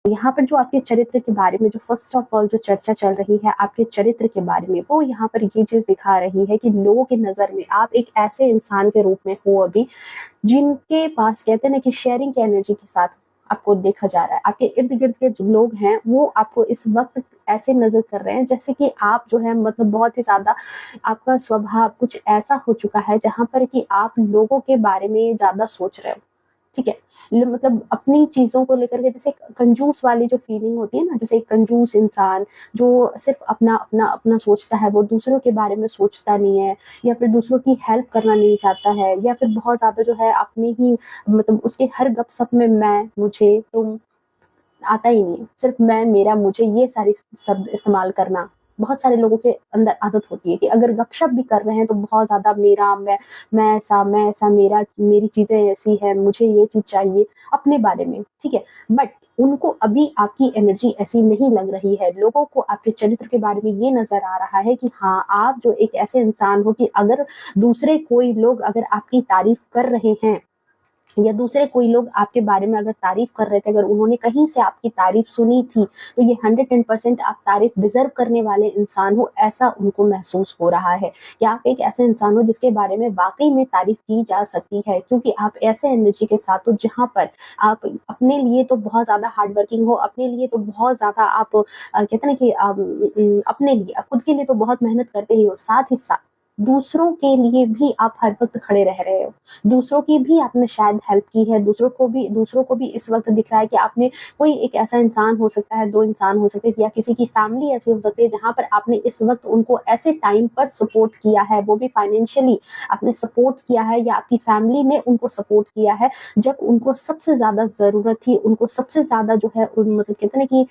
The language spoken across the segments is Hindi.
यहाँ पर जो आपके चरित्र के बारे में जो फर्स्ट ऑफ ऑल जो चर्चा चल रही है आपके चरित्र के बारे में, वो यहाँ पर ये चीज दिखा रही है कि लोगों की नजर में आप एक ऐसे इंसान के रूप में हो अभी, जिनके पास कहते हैं ना कि शेयरिंग की एनर्जी के साथ आपको देखा जा रहा है। आपके इर्द गिर्द के जो लोग हैं वो आपको इस वक्त ऐसे नजर कर रहे हैं जैसे कि आप जो है मतलब बहुत ही ज्यादा आपका स्वभाव कुछ ऐसा हो चुका है जहां पर कि आप लोगों के बारे में ज्यादा सोच रहे हो। ठीक है, मतलब अपनी चीजों को लेकर के जैसे कंजूस वाली जो फीलिंग होती है ना, जैसे एक कंजूस इंसान जो सिर्फ अपना अपना अपना सोचता है, वो दूसरों के बारे में सोचता नहीं है, या फिर दूसरों की हेल्प करना नहीं चाहता है, या फिर बहुत ज्यादा जो है अपनी ही मतलब उसके हर गपशप में मैं मुझे तुम आता ही नहीं है, सिर्फ मैं मेरा मुझे ये सारी शब्द इस्तेमाल करना बहुत सारे लोगों के अंदर आदत होती है कि अगर गपशप भी कर रहे हैं तो बहुत ज्यादा मेरा मैं ऐसा मेरा मेरी चीजें ऐसी है, मुझे ये चीज चाहिए अपने बारे में। ठीक है, बट उनको अभी आपकी एनर्जी ऐसी नहीं लग रही है। लोगों को आपके चरित्र के बारे में ये नजर आ रहा है कि हाँ आप जो एक ऐसे इंसान हो कि अगर दूसरे कोई लोग अगर आपकी तारीफ कर रहे हैं या दूसरे कोई लोग आपके बारे में अगर तारीफ कर रहे थे, अगर उन्होंने कहीं से आपकी तारीफ सुनी थी, तो ये 110% आप तारीफ डिजर्व करने वाले इंसान हो, ऐसा उनको महसूस हो रहा है कि आप एक ऐसे इंसान हो जिसके बारे में वाकई में तारीफ की जा सकती है, क्योंकि आप ऐसे एनर्जी के साथ हो जहां पर आप अपने लिए तो बहुत ज्यादा हार्ड वर्किंग हो, अपने लिए तो बहुत ज्यादा आप कहते हैं ना कि अपने लिए खुद के लिए तो बहुत मेहनत करते ही हो, साथ ही साथ दूसरों के लिए भी आप हर वक्त खड़े रह रहे हो। दूसरों की भी आपने शायद हेल्प की है, दूसरों को भी इस वक्त दिख रहा है कि आपने कोई एक ऐसा इंसान हो सकता है, दो इंसान हो सकते हैं, या किसी की फैमिली ऐसी हो सकती है जहां पर आपने इस वक्त उनको ऐसे टाइम पर सपोर्ट किया है, वो भी फाइनेंशियली आपने सपोर्ट किया है, या आपकी फैमिली ने उनको सपोर्ट किया है जब उनको सबसे ज्यादा जरूरत थी, उनको सबसे ज्यादा जो है मतलब कहते हैं कि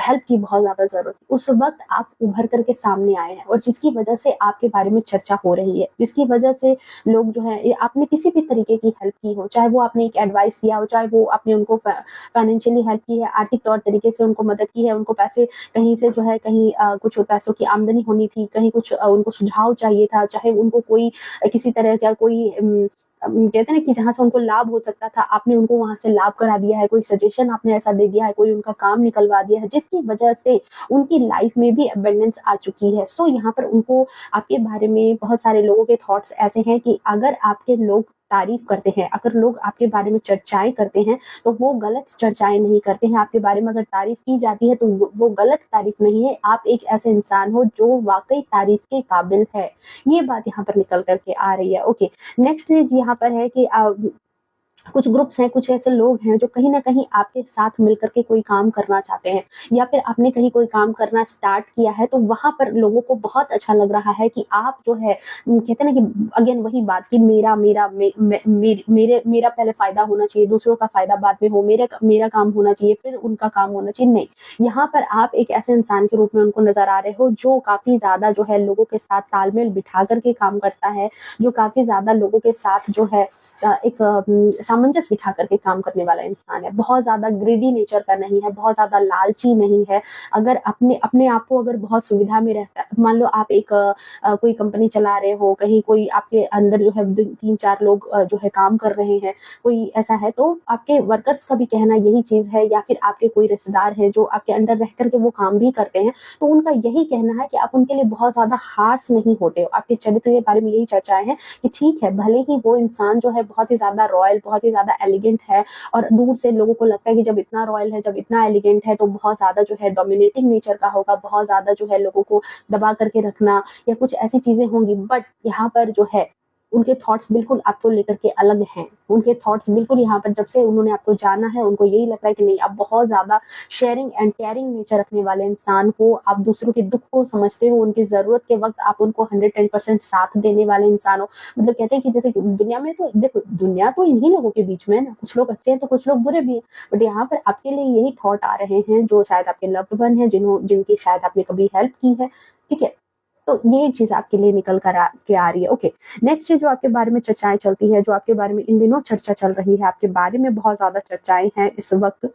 हेल्प की बहुत ज्यादा जरूरत थी, उस वक्त आप उभर करके सामने आए हैं, और जिसकी वजह से आपके बारे में चर्चा हो रही है, जिसकी वजह से लोग जो है आपने किसी भी तरीके की हेल्प की हो, चाहे वो आपने एक एडवाइस दिया हो, चाहे वो आपने उनको फाइनेंशियली हेल्प की है, आर्थिक तौर तरीके से उनको मदद की है, उनको पैसे कहीं से जो है कहीं कुछ पैसों की आमदनी होनी थी, कहीं कुछ उनको सुझाव चाहिए था, चाहे उनको कोई किसी तरह का कोई कहते हैं ना कि जहां से उनको लाभ हो सकता था, आपने उनको वहां से लाभ करा दिया है, कोई सजेशन आपने ऐसा दे दिया है, कोई उनका काम निकलवा दिया है, जिसकी वजह से उनकी लाइफ में भी अबंडेंस आ चुकी है। सो यहाँ पर उनको आपके बारे में बहुत सारे लोगों के थॉट्स ऐसे हैं कि अगर आपके लोग तारीफ करते हैं, अगर लोग आपके बारे में चर्चाएं करते हैं, तो वो गलत चर्चाएं नहीं करते हैं। आपके बारे में अगर तारीफ की जाती है तो वो गलत तारीफ नहीं है, आप एक ऐसे इंसान हो जो वाकई तारीफ के काबिल है। ये बात यहाँ पर निकल करके आ रही है। ओके, नेक्स्ट चीज यहाँ पर है कि कुछ ग्रुप्स हैं, कुछ ऐसे लोग हैं जो कहीं ना कहीं आपके साथ मिलकर के कोई काम करना चाहते हैं, या फिर आपने कहीं कोई काम करना स्टार्ट किया है तो वहां पर लोगों को बहुत अच्छा लग रहा है कि आप जो है कहते हैं ना कि अगेन वही बात कि मेरा मेरा मे, मे, मे, मेरे मेरा पहले फायदा होना चाहिए, दूसरों का फायदा बाद में हो, मेरा काम होना चाहिए फिर उनका काम होना चाहिए। नहीं, यहाँ पर आप एक ऐसे इंसान के रूप में उनको नजर आ रहे हो जो काफी ज्यादा जो है लोगों के साथ तालमेल बिठा करके काम करता है, जो काफी ज्यादा लोगों के साथ जो है एक सामंजस्य बिठा करके काम करने वाला इंसान है, बहुत ज्यादा ग्रीडी नेचर का नहीं है, बहुत ज्यादा लालची नहीं है। अगर अपने अपने आप को अगर बहुत सुविधा में रहता है, मान लो आप एक कोई कंपनी चला रहे हो, कहीं कोई आपके अंदर जो है 3-4 लोग जो है काम कर रहे हैं, कोई ऐसा है, तो आपके वर्कर्स का भी कहना यही चीज है, या फिर आपके कोई रिश्तेदार है जो आपके अंडर रह करके वो काम भी करते हैं, तो उनका यही कहना है कि आप उनके लिए बहुत ज्यादा हार्श नहीं होते हो। आपके चरित्र के बारे में यही चर्चाएं हैं कि ठीक है, भले ही वो इंसान जो है बहुत ही ज्यादा रॉयल, बहुत ही ज्यादा एलिगेंट है, और दूर से लोगों को लगता है कि जब इतना रॉयल है, जब इतना एलिगेंट है, तो बहुत ज्यादा जो है डोमिनेटिंग नेचर का होगा, बहुत ज्यादा जो है लोगों को दबा करके रखना या कुछ ऐसी चीजें होंगी। बट यहाँ पर जो है उनके थॉट्स बिल्कुल आपको लेकर के अलग हैं। उनके थॉट्स बिल्कुल यहाँ पर जब से उन्होंने आपको जाना है, उनको यही लग रहा है कि नहीं, आप बहुत ज्यादा शेयरिंग एंड केयरिंग नेचर रखने वाले इंसान हो, आप दूसरों के दुख को समझते हो, उनकी जरूरत के वक्त आप उनको 110% साथ देने वाले इंसान हो। मतलब कहते हैं कि जैसे दुनिया में तो देखो, दुनिया तो इन्हीं लोगों के बीच में है ना, कुछ लोग अच्छे हैं तो कुछ लोग बुरे भी हैं, बट यहाँ पर आपके लिए यही थॉट आ रहे हैं जो शायद आपके लव्ड वन है, जिनकी शायद आपने कभी हेल्प की है। ठीक है, तो ये चीज आपके लिए निकल कर आ रही है। ओके, नेक्स्ट चीज जो आपके बारे में चर्चाएं चलती है, जो आपके बारे में इन दिनों चर्चा चल रही है, आपके बारे में बहुत ज्यादा चर्चाएं हैं इस वक्त,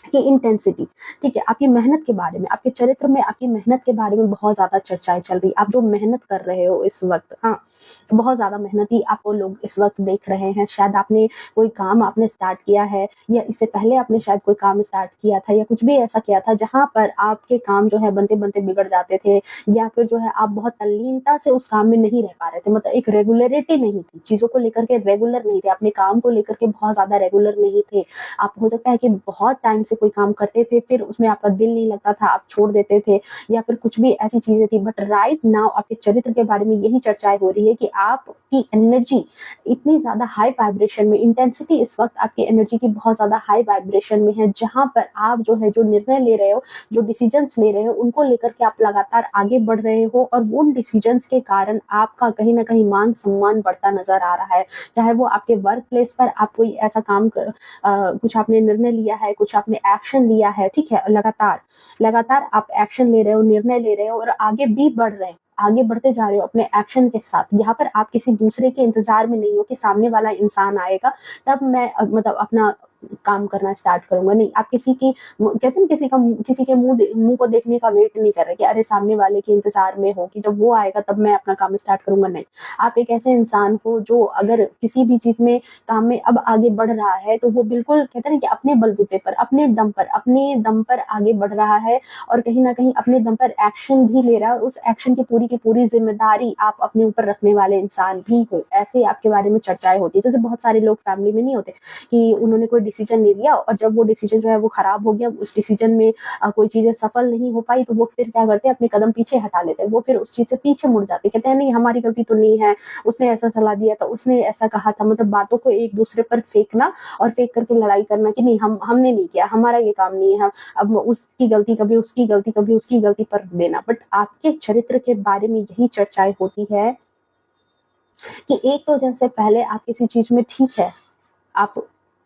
की इंटेंसिटी, ठीक है, आपकी मेहनत के बारे में, आपके चरित्र में आपकी मेहनत के बारे में बहुत ज़्यादा चर्चाएँ चल रही है। आप जो मेहनत कर रहे हो इस वक़्त, हाँ, बहुत ज़्यादा मेहनती आपको लोग इस वक़्त देख रहे हैं। शायद आपने कोई काम आपने स्टार्ट किया है या इससे पहले आपने शायद कोई काम स्टार्ट किया था या कुछ भी ऐसा किया था जहाँ पर आपके काम जो है बनते-बनते बिगड़ जाते थे या फिर जो है आप बहुत तल्लीनता से उस काम में नहीं रह पा रहे थे। मतलब एक रेगुलरिटी नहीं थी, चीज़ों को लेकर के रेगुलर नहीं थे, अपने काम को लेकर के बहुत ज़्यादा रेगुलर नहीं थे। आप हो सकता है कि बहुत टाइम से कोई काम करते थे, फिर उसमें आपका दिल नहीं लगता था, आप छोड़ देते थे या फिर कुछ भी ऐसी चीज़ें थी। बट राइट नाउ आपके चरित्र के बारे में यही चर्चाएँ हो रही है कि आपकी एनर्जी इतनी ज़्यादा हाई वाइब्रेशन में, इंटेंसिटी इस वक़्त आपकी एनर्जी की बहुत ज़्यादा हाई वाइब्रेशन में है, जहाँ पर आप जो है, जो निर्णय ले रहे हो, जो डिसीजंस ले रहे हो, उनको लेकर के आप लगातार आगे बढ़ रहे हो और उन डिसीजंस के कारण आपका कहीं न कहीं मान-सम्मान बढ़ता नज़र आ रहा है। चाहे वो आपके वर्क प्लेस पर आप कोई ऐसा काम कुछ आपने निर्णय लिया है, कुछ आपने एक्शन लिया है, ठीक है? लगातार आप एक्शन ले रहे हो, निर्णय ले रहे हो और आगे भी बढ़ रहे हैं। आगे बढ़ते जा रहे हो अपने एक्शन के साथ। यहाँ पर आप किसी दूसरे के इंतज़ार में नहीं हो कि सामने वाला इंसान आएगा तब मैं मतलब अपना काम करना स्टार्ट करूँगा। नहीं, आप किसी की कहते हैं ना किसी के मुँह को देखने का वेट नहीं कर रहे कि अरे सामने वाले के इंतज़ार में हो कि जब वो आएगा तब मैं अपना काम स्टार्ट करूँगा। नहीं, आप एक ऐसे इंसान हो जो अगर किसी भी चीज़ में काम में अब आगे बढ़ रहा है तो वो बिल्कुल कहते हैं ना कि अपने बलबूते पर, अपने दम पर आगे बढ़ रहा है और कहीं न कहीं अपने दम पर एक्शन भी ले रहा है और उस एक्शन की पूरी ज़िम्मेदारी आप अपने ऊपर रखने वाले इंसान भी हो। ऐसे आपके बारे में चर्चाएँ होती हैं। जैसे बहुत सारे लोग फैमिली में नहीं होते कि उन्होंने कोई डिसीजन ले लिया और जब वो डिसीजन जो है वो खराब हो गया, उस डिसीजन में कोई चीज़ें सफल नहीं हो पाई तो वो फिर क्या करते हैं, अपने कदम पीछे हटा लेते हैं। वो फिर उस चीज़ से पीछे मुड़ जाते हैं। कहते हैं नहीं हमारी गलती तो नहीं है, उसने ऐसा सलाह दिया था, उसने ऐसा कहा था। मतलब बातों को एक-दूसरे पर फेंकना और फेंक करके लड़ाई करना कि नहीं हमने नहीं किया, हमारा ये काम नहीं है। अब उसकी गलती कभी उसकी गलती, कभी उसकी गलती पर देना। बट आपके चरित्र के बारे में यही चर्चाएँ होती है कि एक तो जैसे पहले आप किसी चीज़ में ठीक है, आप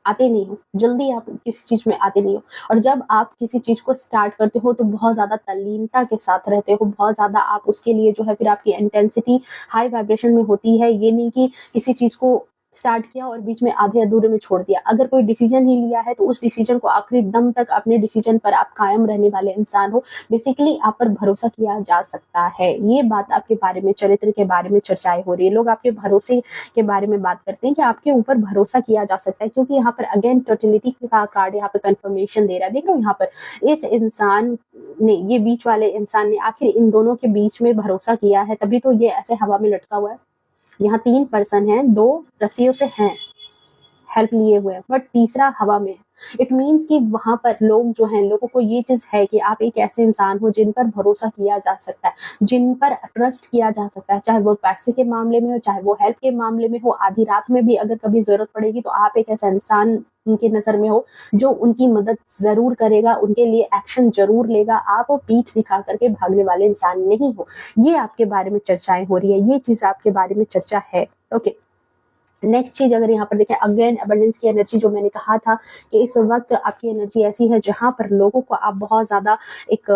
आते नहीं हो, जल्दी आप किसी चीज़ में आते नहीं हो और जब आप किसी चीज़ को स्टार्ट करते हो तो बहुत ज़्यादा तल्लीनता के साथ रहते हो, बहुत ज़्यादा आप उसके लिए जो है फिर आपकी इंटेंसिटी हाई वाइब्रेशन में होती है। ये नहीं कि किसी चीज़ को स्टार्ट किया और बीच में आधे-अधूरे में छोड़ दिया। अगर कोई डिसीजन ही लिया है तो उस डिसीजन को आखिरी दम तक अपने डिसीजन पर आप कायम रहने वाले इंसान हो। बेसिकली आप पर भरोसा किया जा सकता है। ये बात आपके बारे में, चरित्र के बारे में चर्चाएँ हो रही है। लोग आपके भरोसे के बारे में बात करते हैं कि आपके ऊपर भरोसा किया जा सकता है क्योंकि यहाँ पर अगेन टोटलिटी का कार्ड यहाँ पे कंफर्मेशन दे रहा है। देख रहे हो यहाँ पर इस इंसान ने, ये बीच वाले इंसान ने आखिर इन दोनों के बीच में भरोसा किया है, तभी तो ये ऐसे हवा में लटका हुआ है। यहाँ 3 पर्सन हैं, 2 रस्सियों से हैं हेल्प लिए हुए हैं, बट तीसरा हवा में है। इट मीन्स कि वहां पर लोग जो हैं, लोगों को ये चीज है कि आप एक ऐसे इंसान हो जिन पर भरोसा किया जा सकता है, जिन पर ट्रस्ट किया जा सकता है, चाहे वो पैसे के मामले में हो, चाहे वो हेल्प के मामले में हो, आधी रात में भी अगर कभी जरूरत पड़ेगी तो आप एक ऐसा इंसान उनकी नजर में हो जो उनकी मदद जरूर करेगा, उनके लिए एक्शन जरूर लेगा। आप पीठ दिखा करके भागने वाले इंसान नहीं हो। ये आपके बारे में चर्चाएं हो रही है, ये चीज आपके बारे में चर्चा है। ओके, नेक्स्ट चीज अगर यहाँ पर देखें, अगेन अबंडेंस की एनर्जी, जो मैंने कहा था कि इस वक्त आपकी एनर्जी ऐसी है जहां पर लोगों को आप बहुत ज्यादा एक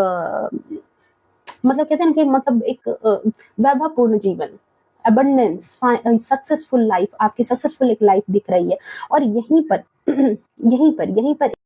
मतलब कहते हैं ना कि मतलब एक वैभवपूर्ण जीवन, अबंडेंस, सक्सेसफुल लाइफ, आपकी सक्सेसफुल एक लाइफ दिख रही है और यहीं पर यहीं पर